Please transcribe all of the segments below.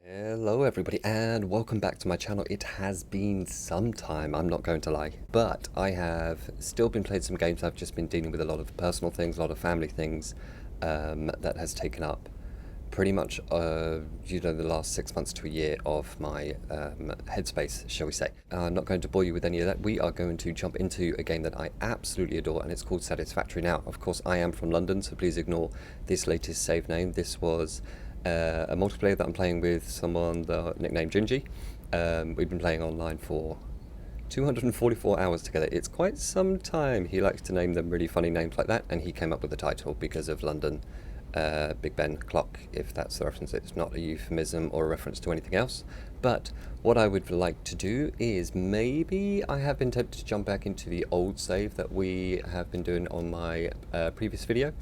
Hello everybody and welcome back to my channel. It has been some time, I'm not going to lie, but I have still been playing some games. I've just been dealing with a lot of personal things, a lot of family things that has taken up pretty much the last 6 months to a year of my headspace, shall we say. I'm not going to bore you with any of that. We are going to jump into a game that I absolutely adore, and it's called Satisfactory. Now, of course, I am from London, so please ignore this latest save name. This was a multiplayer that I'm playing with someone nicknamed Gingy. We've been playing online for 244 hours together. It's quite some time. He likes to name them really funny names like that, and he came up with the title because of London Big Ben clock, if that's the reference. It's not a euphemism or a reference to anything else. But what I would like to do is maybe I have been tempted to jump back into the old save that we have been doing on my previous video.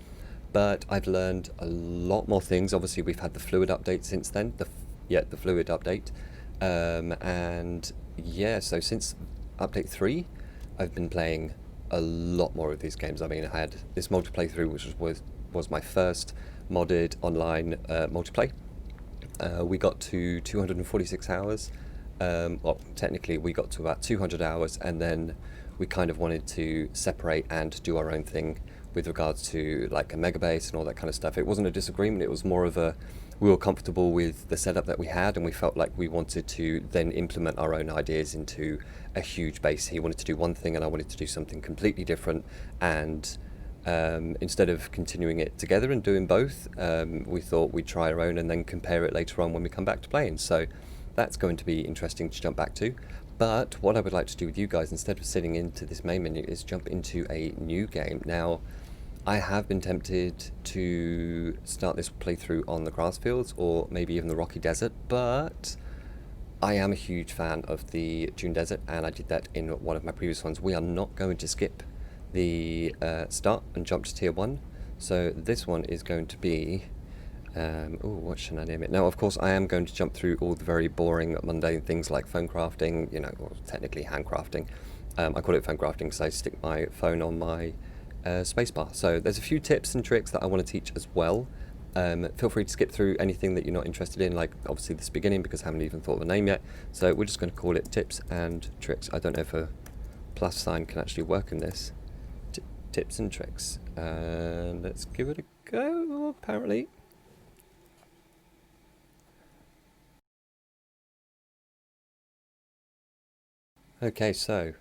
But I've learned a lot more things. Obviously, we've had the fluid update since then. The fluid update, and yeah. So since update 3, I've been playing a lot more of these games. I mean, I had this multiplayer through, which was my first modded online multiplayer. We got to 246 hours. Well, technically, we got to about 200 hours, and then we kind of wanted to separate and do our own thing with regards to like a mega base and all that kind of stuff. It wasn't a disagreement, it was more of a, we were comfortable with the setup that we had, and we felt like we wanted to then implement our own ideas into a huge base. He wanted to do one thing and I wanted to do something completely different, and instead of continuing it together and doing both, we thought we'd try our own and then compare it later on when we come back to playing. So that's going to be interesting to jump back to. But what I would like to do with you guys, instead of sitting into this main menu, is jump into a new game. Now, I have been tempted to start this playthrough on the grass fields or maybe even the rocky desert, but I am a huge fan of the Dune Desert, and I did that in one of my previous ones. We are not going to skip the start and jump to tier 1, so this one is going to be what should I name it? Now, of course, I am going to jump through all the very boring, mundane things like phone crafting, or technically hand crafting. I call it phone crafting because I stick my phone on my spacebar. So there's a few tips and tricks that I want to teach as well. Feel free to skip through anything that you're not interested in, like obviously this beginning, because I haven't even thought of a name yet. So we're just going to call it tips and tricks. I don't know if a plus sign can actually work in this. Tips and tricks. Let's give it a go, apparently. Okay, so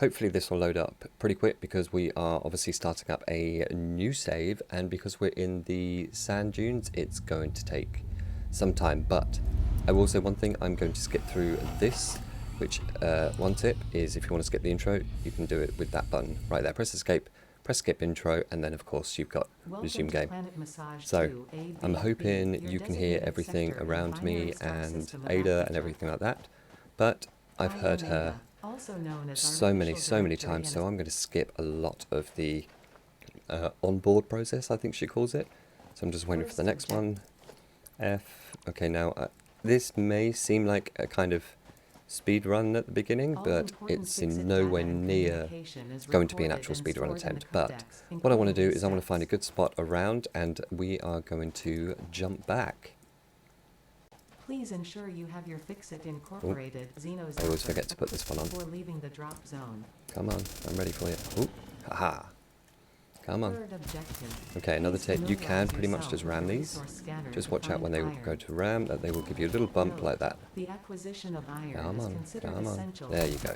hopefully this will load up pretty quick, because we are obviously starting up a new save, and because we're in the sand dunes, it's going to take some time. But I will say one thing, I'm going to skip through this, which one tip is, if you want to skip the intro, you can do it with that button right there. Press escape, press skip intro, and then of course you've got resume game. So I'm hoping you can hear everything around me and Ada and everything like that, but I've heard her so many times, so I'm going to skip a lot of the onboard process, I think she calls it. So I'm just waiting for the next one. Okay, now this may seem like a kind of speed run at the beginning, but it's in nowhere near going to be an actual speed run attempt. But what I want to do is I want to find a good spot around, and we are going to jump back. Please ensure you have your Fixit Incorporated Xenos. I always forget to put this one on. Before leaving the drop zone. Come on, I'm ready for you. Ooh, haha. Come on. Okay, another tip. You can pretty much just ram these. Just watch out when they go to ram, that they will give you a little bump like that. The acquisition of iron come on, is considered come on. essential There you go.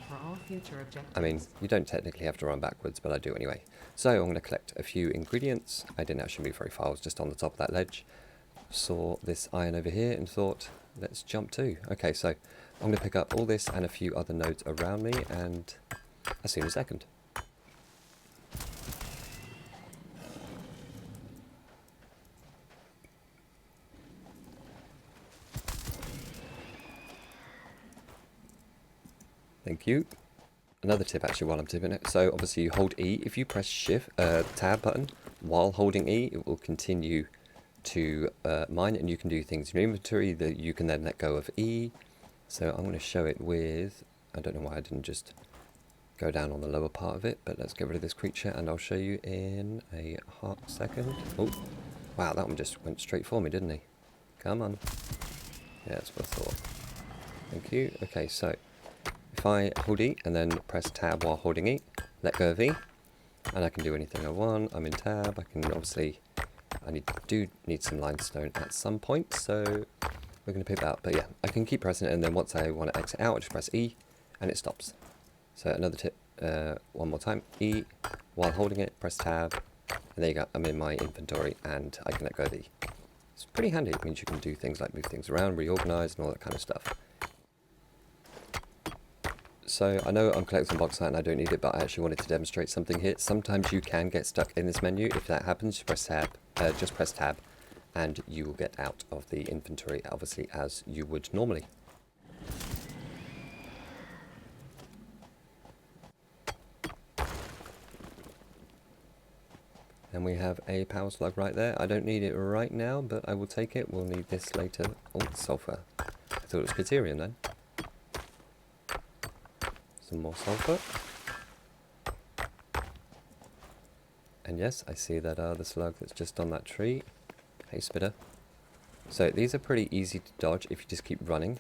for all future objectives. I mean, you don't technically have to run backwards, but I do anyway. So I'm going to collect a few ingredients. I didn't actually move very far, I was just on the top of that ledge. Saw this iron over here and thought, let's jump too. Okay, so I'm going to pick up all this and a few other nodes around me, and I'll see you in a second. Thank you. Another tip actually while I'm doing it. So obviously you hold E. If you press shift, tab button while holding E, it will continue to mine, and you can do things in your inventory that you can then let go of E. So I'm going to show it with, I don't know why I didn't just go down on the lower part of it, but let's get rid of this creature and I'll show you in a hot second. Oh, wow, that one just went straight for me, didn't he? Come on. Yeah, that's what I thought. Thank you. Okay, so if I hold E and then press tab while holding E, let go of E, and I can do anything I want. I'm in tab. I can obviously, do need some limestone at some point, so we're going to pick that up. But yeah, I can keep pressing it, and then once I want to exit out, I just press E, and it stops. So another tip, one more time, E, while holding it, press tab, and there you go, I'm in my inventory, and I can let go of E. It's pretty handy. It means you can do things like move things around, reorganize, and all that kind of stuff. So I know I'm collecting bauxite and I don't need it, but I actually wanted to demonstrate something here. Sometimes you can get stuck in this menu. If that happens, just press tab, and you will get out of the inventory, obviously, as you would normally. And we have a power slug right there. I don't need it right now, but I will take it. We'll need this later. Oh, sulfur. I thought it was Caterium then. Some more sulfur. And yes, I see that the slug that's just on that tree. Hey, spitter. So these are pretty easy to dodge if you just keep running.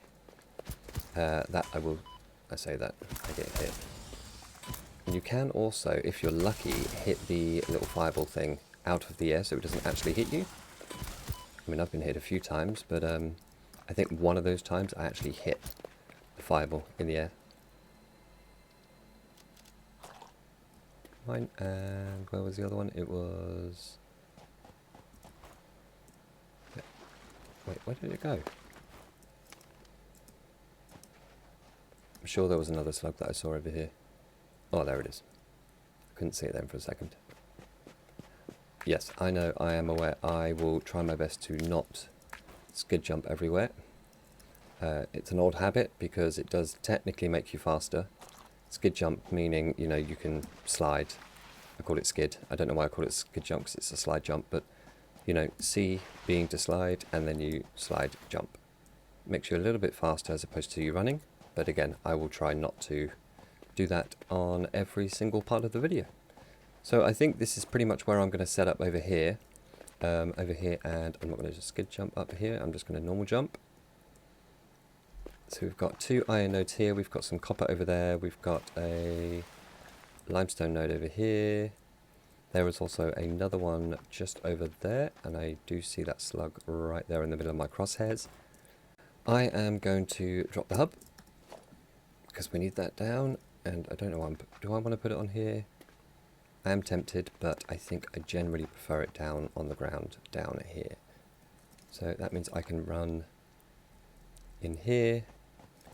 I say that, I get hit. And you can also, if you're lucky, hit the little fireball thing out of the air so it doesn't actually hit you. I mean, I've been hit a few times, but I think one of those times I actually hit the fireball in the air. Mine, and where was the other one? It was... Wait, where did it go? I'm sure there was another slug that I saw over here. Oh, there it is. Couldn't see it then for a second. Yes, I know, I am aware. I will try my best to not skid jump everywhere. It's an old habit because it does technically make you faster. Skid jump meaning, you know, you can slide. I call it skid. I don't know why I call it skid jump because it's a slide jump, but, you know, C being to slide and then you slide jump. Makes you a little bit faster as opposed to you running, but again, I will try not to do that on every single part of the video. So I think this is pretty much where I'm going to set up over here. And I'm not going to just skid jump up here, I'm just going to normal jump. So we've got 2 iron nodes here, we've got some copper over there, we've got a limestone node over here. There is also another one just over there, and I do see that slug right there in the middle of my crosshairs. I am going to drop the hub, because we need that down, and I don't know, do I want to put it on here? I am tempted, but I think I generally prefer it down on the ground, down here. So that means I can run in here,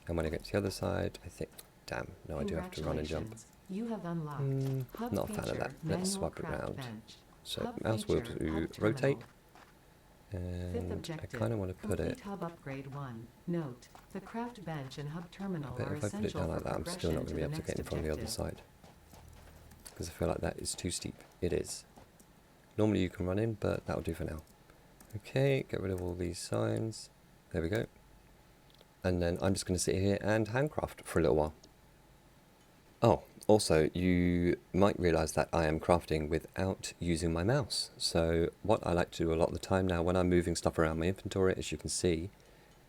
and when I get to the other side, I think, damn, no, I do have to run and jump. You have unlocked hub Not a fan of that. Let's swap it around. So mouse wheel to rotate, and I kind of want to put it. Hub upgrade 1. Note: the craft bench and hub terminal I bet are if I put it essential down for like that, I'm still not going to be able to get in from the other side, because I feel like that is too steep. It is. Normally you can run in, but that'll do for now. Okay, get rid of all these signs. There we go. And then I'm just going to sit here and handcraft for a little while. Oh, also, you might realise that I am crafting without using my mouse. So what I like to do a lot of the time now when I'm moving stuff around my inventory, as you can see,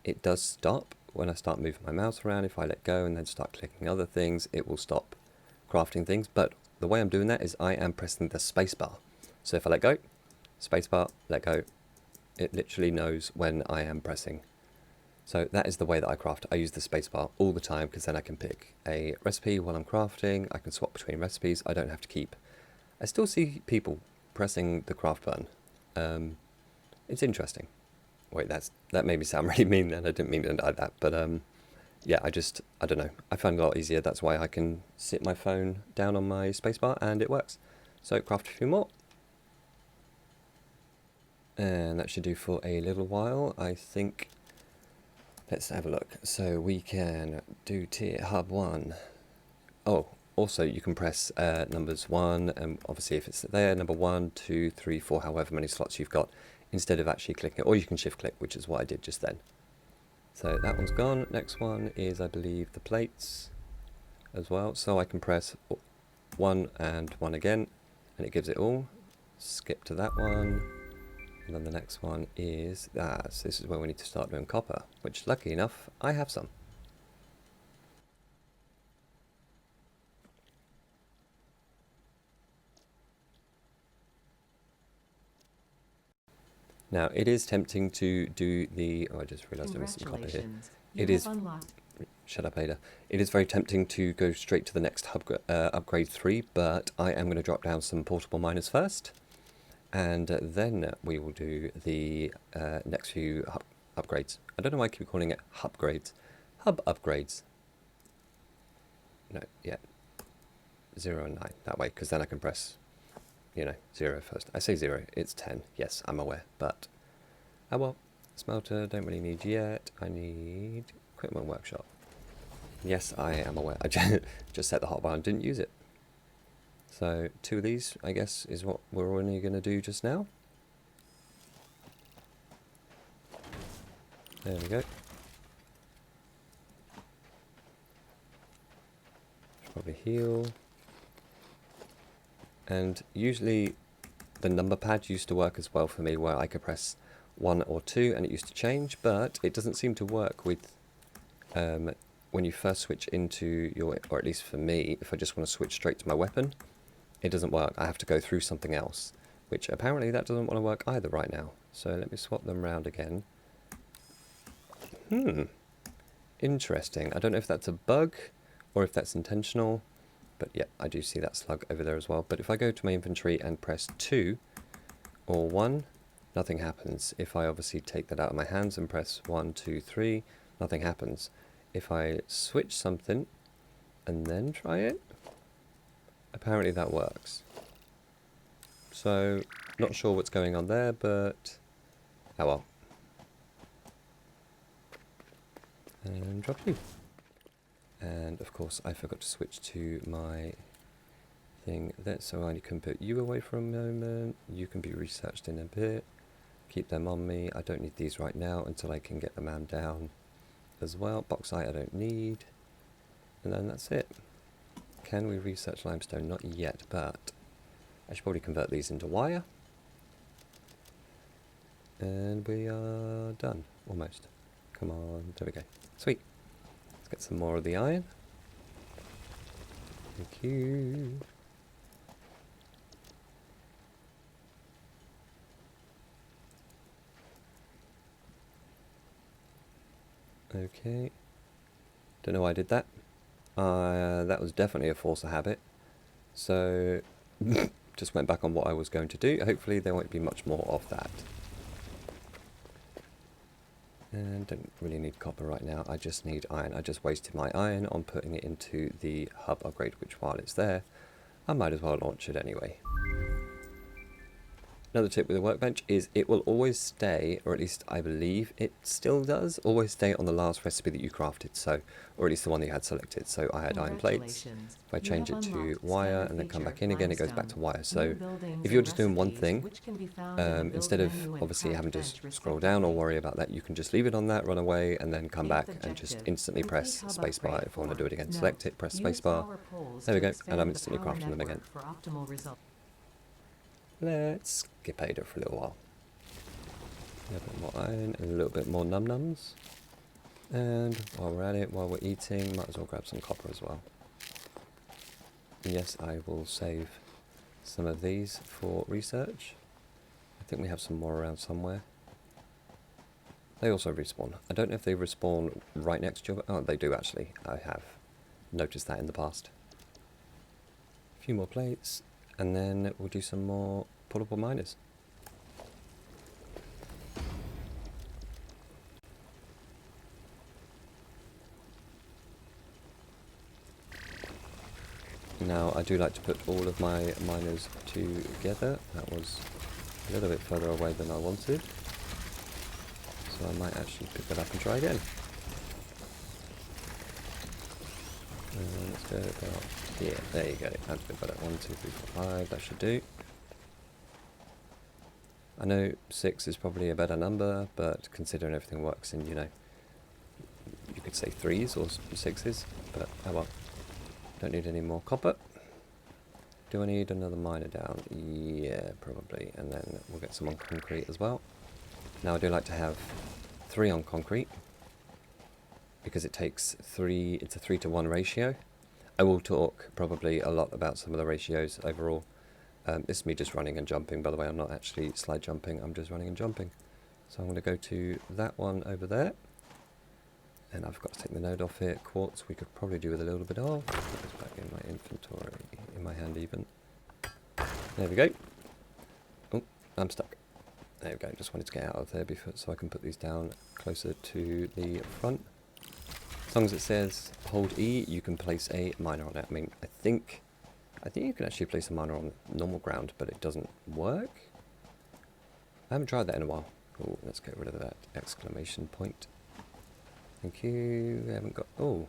it does stop when I start moving my mouse around. If I let go and then start clicking other things, it will stop crafting things. But the way I'm doing that is I am pressing the spacebar. So if I let go, spacebar, let go, it literally knows when I am pressing. So that is the way that I craft. I use the spacebar all the time because then I can pick a recipe while I'm crafting. I can swap between recipes. I don't have to keep... I still see people pressing the craft button. It's interesting. Wait, that made me sound really mean then. I didn't mean it like that. But yeah, I don't know. I find it a lot easier. That's why I can sit my phone down on my spacebar and it works. So craft a few more. And that should do for a little while, I think. Let's have a look. So we can do tier hub 1. Oh, also you can press numbers 1, and obviously if it's there, number 1, 2, 3, 4, however many slots you've got, instead of actually clicking it, or you can shift click, which is what I did just then. So that one's gone. Next one is, I believe, the plates as well. So I can press 1 and 1 again, and it gives it all. Skip to that one. And then the next one is, so this is where we need to start doing copper, which lucky enough, I have some. Now, it is tempting to do the, oh, I just realised there was some copper here. It is, shut up Ada, it is very tempting to go straight to the next upgrade 3, but I am going to drop down some portable miners first. And then we will do the next few upgrades. I don't know why I keep calling it upgrades. Hub upgrades. No, yeah. 0 and 9, that way, because then I can press, you know, 0 first. I say 0, it's 10. Yes, I'm aware, but... Oh well, smelter, don't really need yet. I need equipment workshop. Yes, I am aware. I just set the hotbar and didn't use it. So 2 of these, I guess, is what we're only going to do just now. There we go. Should probably heal. And usually the number pad used to work as well for me, where I could press 1 or 2 and it used to change, but it doesn't seem to work with when you first switch into your, or at least for me, if I just want to switch straight to my weapon, it doesn't work. I have to go through something else, which apparently that doesn't want to work either right now. So let me swap them around again. Interesting. I don't know if that's a bug or if that's intentional, but yeah, I do see that slug over there as well. But if I go to my inventory and press 2 or 1, nothing happens. If I obviously take that out of my hands and press 1, 2, 3, nothing happens. If I switch something and then try it, apparently that works. So, not sure what's going on there, but oh well. And drop you. And of course I forgot to switch to my thing there, so I can put you away for a moment. You can be researched in a bit. Keep them on me. I don't need these right now until I can get the man down as well. Bauxite I don't need. And then that's it. Can we research limestone? Not yet, but I should probably convert these into wire. And we are done, almost. Come on, there we go. Sweet. Let's get some more of the iron. Thank you. Okay. Don't know why I did that. That was definitely a force of habit. So, just went back on what I was going to do. Hopefully there won't be much more of that. And don't really need copper right now, I just need iron. I just wasted my iron on putting it into the hub upgrade, which while it's there, I might as well launch it anyway. Another tip with the workbench is it will always stay, or at least I believe it still does, always stay on the last recipe that you crafted, so, or at least the one that you had selected. So I had iron plates. If I change it to wire and then come back in again, it goes back to wire. So if you're just doing one thing, instead of obviously having to scroll down or worry about that, you can just leave it on that, run away, and then come back and just instantly press spacebar. If I want to do it again, select it, press spacebar. There we go, and I'm instantly crafting them again. Let's skip Ada for a little while. A little bit more iron and a little bit more num-nums. And while we're at it, while we're eating, might as well grab some copper as well. And yes, I will save some of these for research. I think we have some more around somewhere. They also respawn. I don't know if they respawn right next to you. Oh, they do actually. I have noticed that in the past. A few more plates. And then we'll do some more portable miners. Now I do like to put all of my miners together. That was a little bit further away than I wanted. So I might actually pick that up and try again. Let's go about here. There you go. That's a bit better. 1, 2, 3, 4, 5. That should do. I know 6 is probably a better number, but considering everything works in, you know, you could say 3s or 6s, but oh well. Don't need any more copper. Do I need another miner down? Yeah, probably. And then we'll get some on concrete as well. Now I do like to have 3 on concrete, because it takes 3, it's a 3-to-1 ratio. I will talk probably a lot about some of the ratios overall. This is me just running and jumping, by the way. I'm not actually slide jumping, I'm just running and jumping. So I'm going to go to that one over there. And I've got to take the node off here. Quartz we could probably do with a little bit of. Put this back in my inventory, in my hand even. There we go. Oh, I'm stuck. There we go, just wanted to get out of there before, so I can put these down closer to the front. As long as it says hold E, you can place a miner on it. I mean, I think you can actually place a miner on normal ground, but it doesn't work. I haven't tried that in a while. Oh, let's get rid of that exclamation point. Thank you. I haven't got... Oh,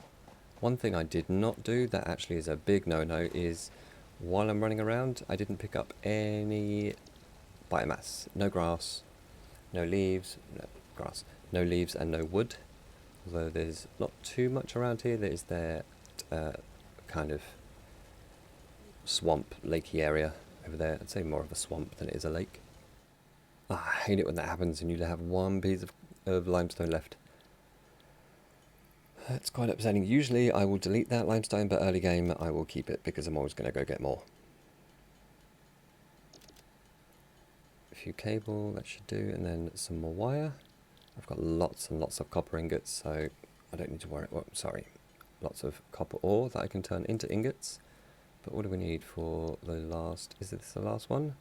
one thing I did not do that actually is a big no-no is while I'm running around, I didn't pick up any biomass. No grass, no leaves, no grass, no leaves and no wood. Although there's not too much around here, there's that kind of swamp, lakey area over there. I'd say more of a swamp than it is a lake. Ah, I hate it when that happens and you have one piece of limestone left. That's quite upsetting. Usually I will delete that limestone, but early game I will keep it because I'm always going to go get more. A few cable, that should do, and then some more wire. I've got lots and lots of copper ingots, so I don't need to worry. Well, sorry, lots of copper ore that I can turn into ingots. But what do we need for the last? Is this the last one?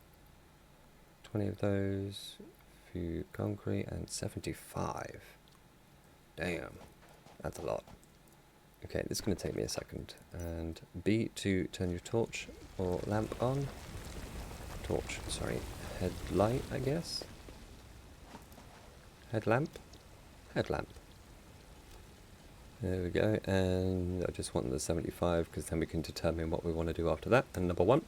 20 of those, a few concrete, and 75. Damn, that's a lot. Okay, this is going to take me a second. And B to turn your torch or lamp on. Torch, sorry, headlight, I guess. Headlamp? Headlamp. There we go, and I just want the 75 because then we can determine what we want to do after that. And number 1.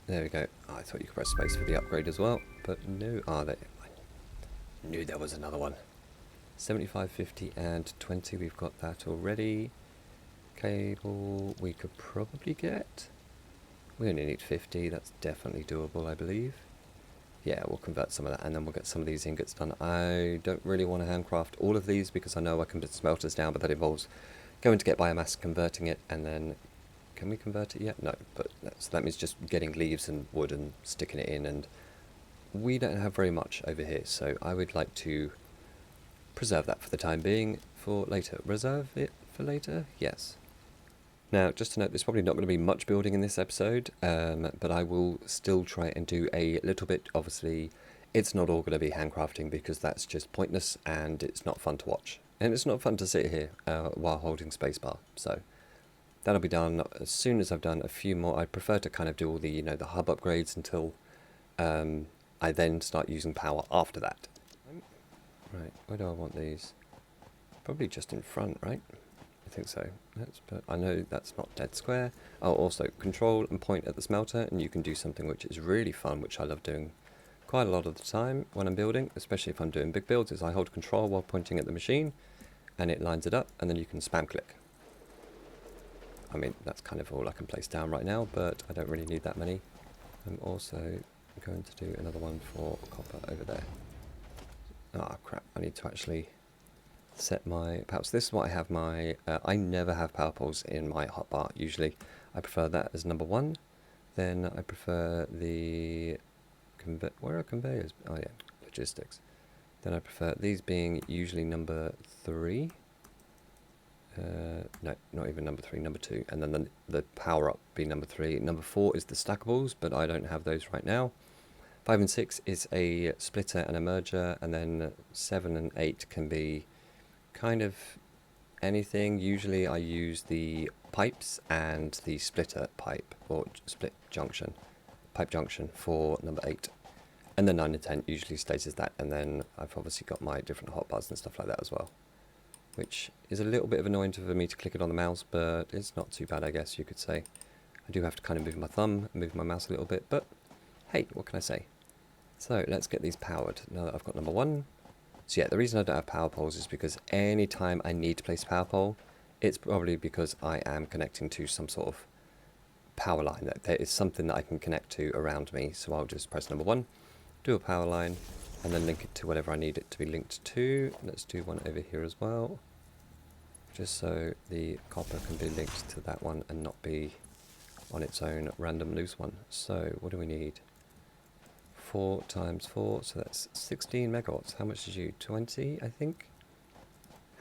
There we go. Oh, I thought you could press space for the upgrade as well, but no. Ah, there. I knew there was another one. 75, 50, and 20. We've got that already. Cable we could probably get. We only need 50. That's definitely doable, I believe. Yeah, we'll convert some of that and then we'll get some of these ingots done. I don't really want to handcraft all of these because I know I can put smelters down, but that involves going to get biomass, converting it, and then... Can we convert it yet? No, but so that means just getting leaves and wood and sticking it in, and we don't have very much over here, so I would like to preserve that for the time being for later. Reserve it for later? Yes. Now, just to note, there's probably not going to be much building in this episode, but I will still try and do a little bit. Obviously, it's not all going to be handcrafting because that's just pointless and it's not fun to watch. And it's not fun to sit here while holding spacebar. So that'll be done as soon as I've done a few more. I prefer to kind of do all the, the hub upgrades until I then start using power after that. Right, where do I want these? Probably just in front, right? I think so. But I know that's not dead square. I'll also control and point at the smelter, and you can do something which is really fun, which I love doing quite a lot of the time when I'm building, especially if I'm doing big builds, is I hold control while pointing at the machine, and it lines it up, and then you can spam click. I mean, that's kind of all I can place down right now, but I don't really need that many. I'm also going to do another one for copper over there. Ah, crap, I need to actually set my power. So this is what I have my... I never have power poles in my hotbar, usually. I prefer that as number 1. Then I prefer the... Where are conveyors? Oh yeah, logistics. Then I prefer these being usually number 3. No, not even number 3, number 2. And then the power-up be number 3. Number 4 is the stackables, but I don't have those right now. 5 and 6 is a splitter and a merger, and then 7 and 8 can be kind of anything. Usually I use the pipes and the splitter pipe, or split junction, pipe junction for number 8. And then 9 and 10 usually stays as that, and then I've obviously got my different hotbars and stuff like that as well. Which is a little bit of annoying for me to click it on the mouse, but it's not too bad, I guess you could say. I do have to kind of move my thumb, move my mouse a little bit, but hey, what can I say? So let's get these powered now that I've got number 1. So yeah, the reason I don't have power poles is because any time I need to place a power pole, it's probably because I am connecting to some sort of power line, that there is something that I can connect to around me. So I'll just press number 1, do a power line, and then link it to whatever I need it to be linked to. Let's do one over here as well, just so the copper can be linked to that one and not be on its own random loose one. So what do we need? 4 times 4, so that's 16 megawatts. How much is you? 20, I think?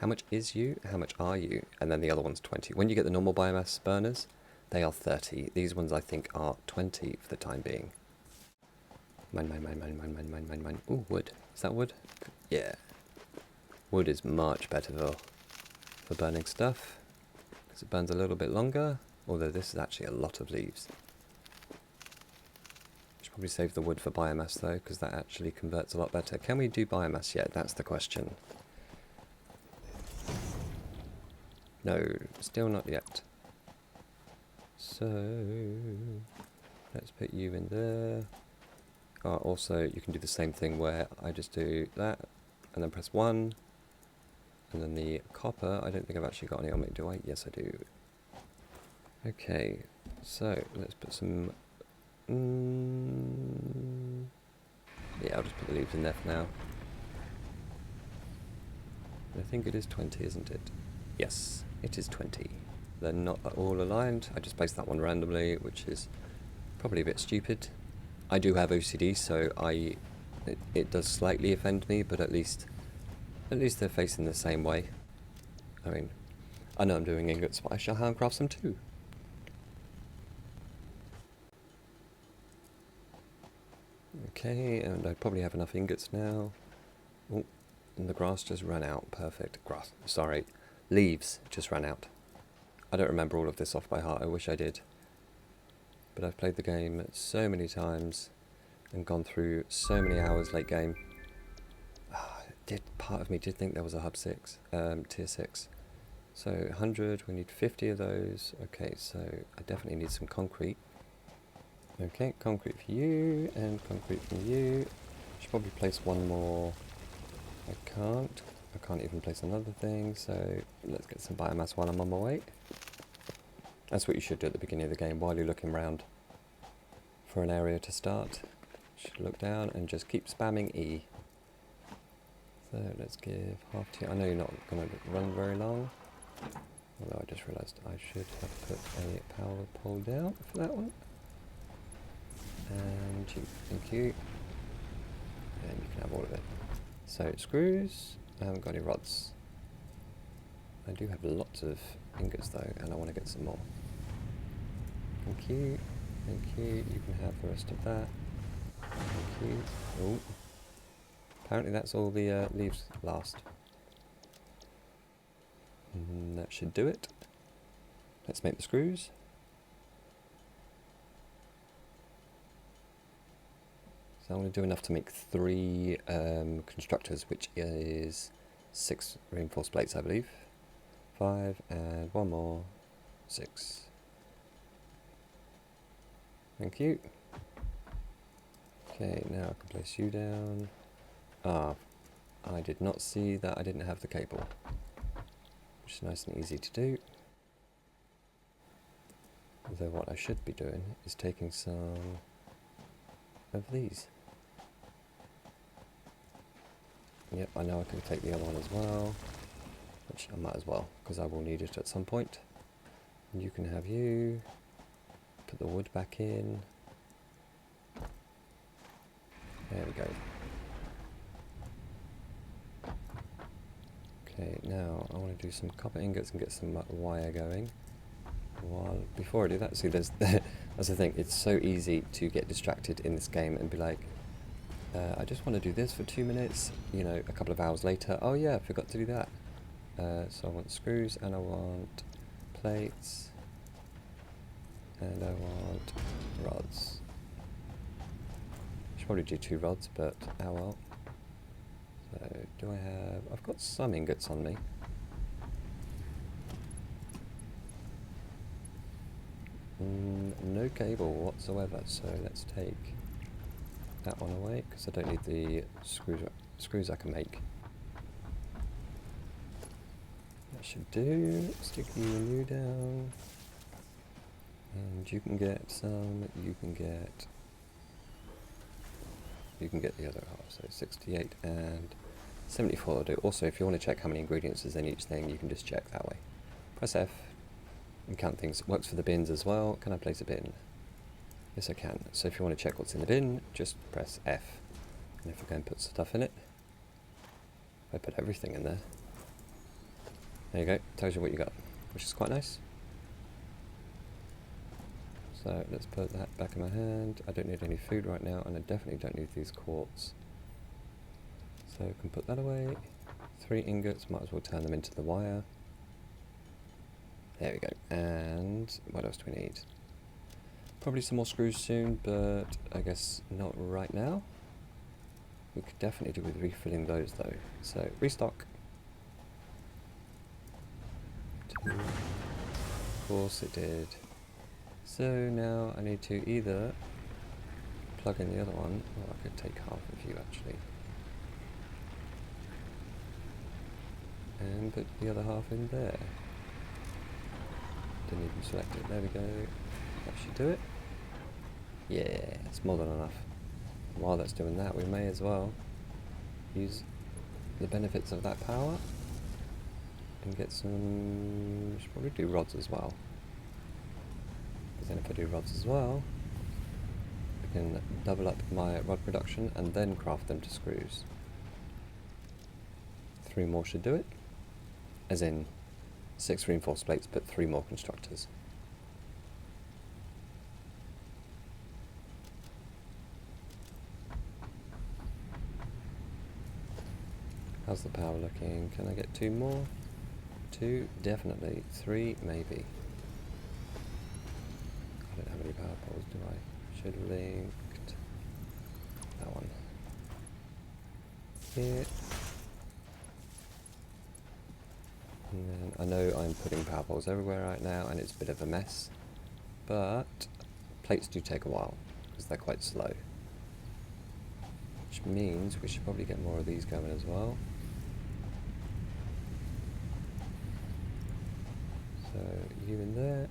How much is you? How much are you? And then the other one's 20. When you get the normal biomass burners, they are 30. These ones I think are 20 for the time being. Mine, mine, mine, mine, mine, mine, mine, mine, mine. Ooh, wood. Is that wood? Yeah. Wood is much better for burning stuff, because it burns a little bit longer, although this is actually a lot of leaves. Should probably save the wood for biomass though, because that actually converts a lot better. Can we do biomass yet? That's the question. No, still not yet. So let's put you in there. Oh, also you can do the same thing where I just do that and then press 1, and then the copper, I don't think I've actually got any on me, do I? Yes I do. Okay, so let's put some yeah, I'll just put the leaves in there for now. I think it is 20, isn't it? Yes, it is 20. They're not all aligned. I just placed that one randomly, which is probably a bit stupid. I do have OCD, so it does slightly offend me, but at least they're facing the same way. I mean, I know I'm doing ingots, but I shall handcraft some too. Okay, and I probably have enough ingots now. Oh, and the grass just ran out. Perfect. Grass. Sorry. Leaves just ran out. I don't remember all of this off by heart. I wish I did. But I've played the game so many times and gone through so many hours late game. Part of me did think there was a hub 6, tier 6. So 100, we need 50 of those. Okay, so I definitely need some concrete. Okay, concrete for you, and concrete from you. Should probably place one more. I can't even place another thing, so let's get some biomass while I'm on my way. That's what you should do at the beginning of the game, while you're looking around for an area to start. You should look down and just keep spamming E. So let's give half to you. I know you're not going to run very long, although I just realised I should have put a power pole down for that one. And you, thank you. And you can have all of it. So screws, I haven't got any rods. I do have lots of ingots though, and I want to get some more. Thank you, thank you. You can have the rest of that. Thank you. Oh, apparently that's all the leaves last. And that should do it. Let's make the screws. So I'm going to do enough to make 3 constructors, which is 6 reinforced plates, I believe. 5 and 1 more, 6. Thank you. Okay, now I can place you down. Ah, I did not see that I didn't have the cable, which is nice and easy to do. Although what I should be doing is taking some of these. Yep, I know I can take the other one as well, which I might as well, because I will need it at some point. And you can have you. Put the wood back in. There we go. Okay, now I want to do some copper ingots and get some wire going. Before I do that, see, that's the thing. It's so easy to get distracted in this game and be like, I just want to do this for 2 minutes, you know, a couple of hours later, oh yeah, I forgot to do that. So I want screws, and I want plates, and I want rods. Should probably do 2 rods, but oh well. So do I have, I've got some ingots on me. No cable whatsoever, so let's take that one away, because I don't need the screws I can make. That should do. Stick you and you down. And you can get some, you can get the other half, so 68 and 74 will do. Also, if you want to check how many ingredients is in each thing, you can just check that way. Press F and count things. It works for the bins as well. Can I place a bin? Yes, I can. So if you want to check what's in the bin, just press F. And if I go and put stuff in it, I put everything in there. There you go. Tells you what you got, which is quite nice. So let's put that back in my hand. I don't need any food right now, and I definitely don't need these quartz. So I can put that away. 3 ingots, might as well turn them into the wire. There we go. And what else do we need? Probably some more screws soon, but I guess not right now. We could definitely do with refilling those though. So restock. Of course it did. So now I need to either plug in the other one, or I could take half of you actually. And put the other half in there. Didn't even select it. There we go. That should do it. Yeah, it's more than enough. While that's doing that, we may as well use the benefits of that power and get some. Should probably do rods as well. Because then if I do rods as well, I can double up my rod production and then craft them to screws. 3 more should do it. As in 6 reinforced plates, but 3 more constructors. How's the power looking? Can I get 2 more? 2, definitely. 3, maybe. I don't have any power poles, do I? Should have linked that one here. And then I know I'm putting power poles everywhere right now, and it's a bit of a mess. But plates do take a while because they're quite slow. Which means we should probably get more of these going as well. So you in there.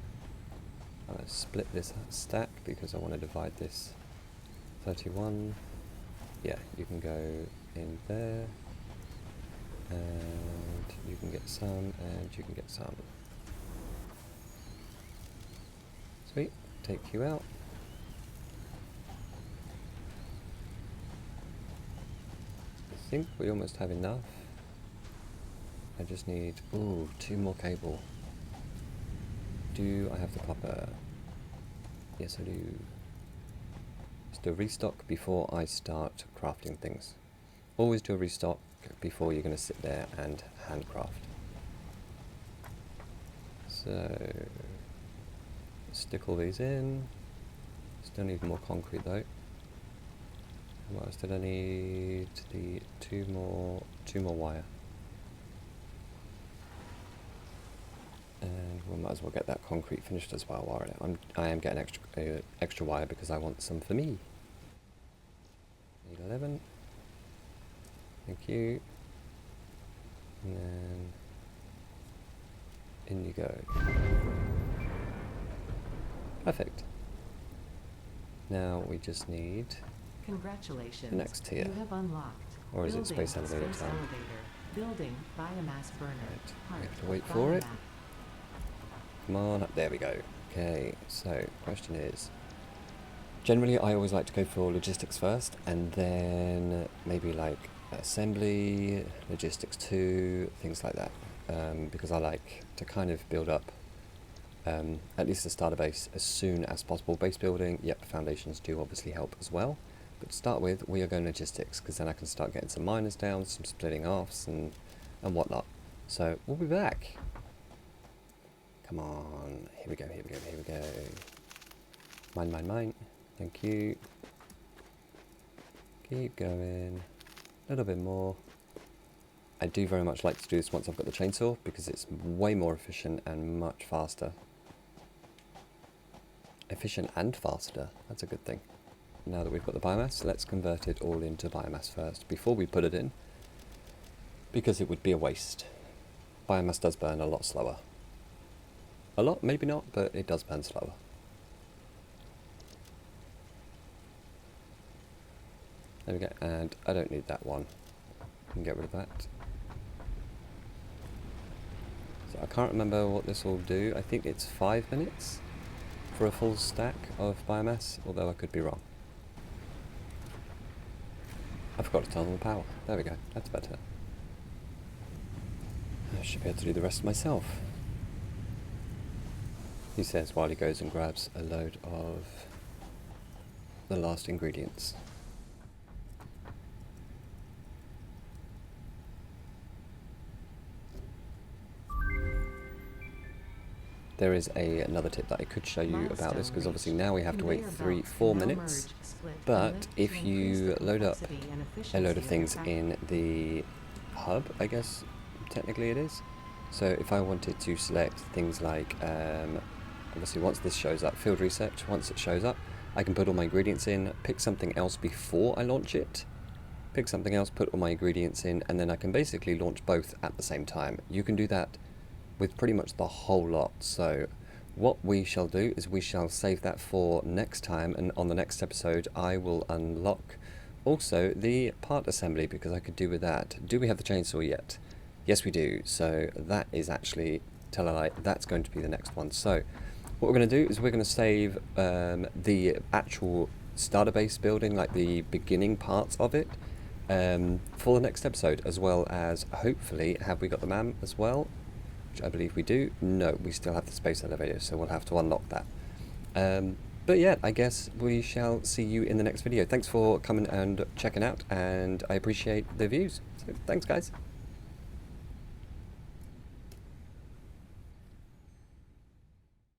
I'm going to split this stack because I want to divide this 31. Yeah, you can go in there. And you can get some, and you can get some. Sweet. Take you out. I think we almost have enough. I just need, 2 more cable. Do I have the copper? Yes, I do. Just do a restock before I start crafting things. Always do a restock before you're going to sit there and handcraft. So, stick all these in. Still need more concrete though. What else did I need? The 2 more wire. And we might as well get that concrete finished as well. While I am getting extra wire because I want some for me. Need 11. Thank you. And then in you go. Perfect. Now we just need Congratulations. the next tier. You have unlocked. Or is it Building space elevator space time? elevator. Building biomass burner. Right, we have to Heart wait for it. biomass. Come on up, there we go. Okay, so question is, generally I always like to go for logistics first and then maybe like assembly, logistics 2, things like that, because I like to kind of build up at least a starter base as soon as possible. Base building, yep, foundations do obviously help as well, but to start with we are going logistics because then I can start getting some miners down, some splitting offs and whatnot. So we'll be back. Come on, here we go, here we go, here we go. Mine, mine, mine. Thank you. Keep going. A little bit more. I do very much like to do this once I've got the chainsaw because it's way more efficient and much faster. Efficient and faster, that's a good thing. Now that we've got the biomass, let's convert it all into biomass first before we put it in, because it would be a waste. Biomass does burn a lot slower. A lot, maybe not, but it does burn slower. There we go, and I don't need that one. I can get rid of that. So I can't remember what this will do. I think it's 5 minutes for a full stack of biomass, although I could be wrong. I forgot to turn on the power. There we go, that's better. I should be able to do the rest myself. He says while he goes and grabs a load of the last ingredients. There is another tip that I could show you about this, because obviously now we have to wait 3-4 minutes, but if you load up a load of things in the hub, I guess technically it is. So if I wanted to select things like, obviously once this shows up, field research, once it shows up, I can put all my ingredients in, pick something else before I launch it, pick something else, put all my ingredients in, and then I can basically launch both at the same time. You can do that with pretty much the whole lot. So what we shall do is we shall save that for next time, and on the next episode I will unlock also the part assembly, because I could do with that. Do we have the chainsaw yet? Yes we do, so that is actually, tell a lie, that's going to be the next one. So what we're going to do is we're going to save the actual starter base building, like the beginning parts of it, for the next episode, as well as hopefully, have we got the MAM as well? Which I believe we do. No, we still have the space elevator, so we'll have to unlock that. But yeah, I guess we shall see you in the next video. Thanks for coming and checking out, and I appreciate the views. So thanks guys.